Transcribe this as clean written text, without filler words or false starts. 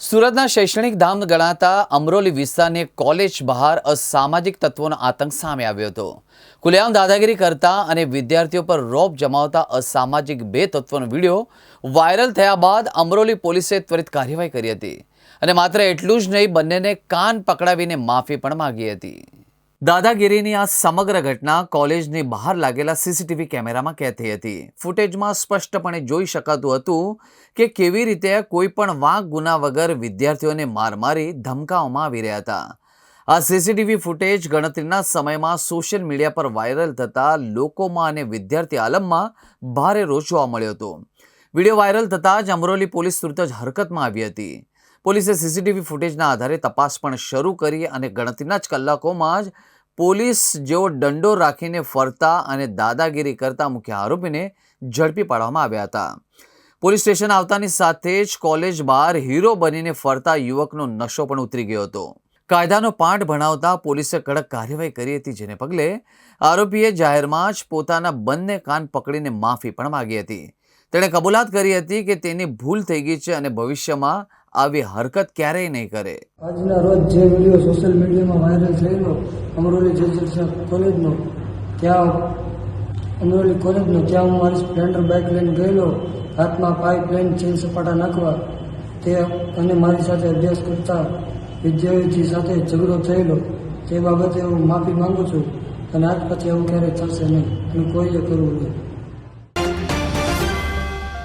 સુરતના શૈક્ષણિક ધામ ગણાતા અમરોલી વિસ્તારની કોલેજ બહાર અસામાજિક તત્વોનો આતંક સામે આવ્યો હતો। ખુલ્લેઆમ દાદાગીરી કરતા અને વિદ્યાર્થીઓ પર રોપ જમાવતા અસામાજિક બે તત્વોનો વિડીયો વાયરલ થયા બાદ અમરોલી પોલીસે ત્વરિત કાર્યવાહી કરી હતી અને માત્ર એટલું જ નહીં, બંનેને કાન પકડાવીને માફી પણ માંગી હતી। દાદાગીરીની આ સમગ્ર ઘટના કોલેજની બહાર લાગેલા સીસીટીવી કેમેરામાં કેદ થઈ હતી। ફૂટેજમાં સ્પષ્ટપણે જોઈ શકાતું હતું કે કેવી રીતે કોઈ પણ વાંક ગુના વગર વિદ્યાર્થીઓને માર મારી ધમકાવવામાં આવી રહ્યા હતા। આ સીસીટીવી ફૂટેજ ગણતરીના સમયમાં સોશિયલ મીડિયા પર વાયરલ થતા લોકોમાં અને વિદ્યાર્થી આલમમાં ભારે રોષ જોવા મળ્યો હતો। વિડીયો વાયરલ થતાં જ અમરોલી પોલીસ તુરત જ હરકતમાં આવી હતી। પોલીસે સીસીટીવી ફૂટેજના આધારે તપાસ પણ શરૂ કરી અને ગણતરીના જ કલાકોમાં જ પોલીસ જેઓ દંડો રાખીને ફરતા અને દાદાગીરી કરતા મુખ્ય આરોપીને ઝડપી પાડવામાં આવ્યા હતા। પોલીસ સ્ટેશન આવતાની સાથે જ કોલેજ બહાર હીરો બનીને ફરતા યુવકનો નશો પણ ઉતરી ગયો હતો। કાયદાનો પાઠ ભણાવતા પોલીસે કડક કાર્યવાહી કરી હતી, જેને પગલે આરોપીએ જાહેરમાં જ પોતાના બંને કાન પકડીને માફી પણ માંગી હતી। તેણે કબૂલાત કરી હતી કે તેની ભૂલ થઈ ગઈ છે અને ભવિષ્યમાં આવી હરકત ક્યારેય નહીં કરે। આજના રોજ જે વિડીયો સોશિયલ મીડિયામાં વાયરલ થયેલો અમરોલી જેજલ કોલેજનો, ત્યાં હું મારી સ્પ્લેન્ડર બાઇક લઈને ગયેલો, હાથમાં પાઇપ લઈને ચેન સપાટા નાખવા તે અને મારી સાથે અભ્યાસ કરતા વિદ્યાર્થી સાથે ઝઘડો થયેલો, તે બાબતે હું માફી માંગુ છું અને આજ પછી એવું ક્યારેય થશે નહીં અને કોઈએ કરવું નહીં।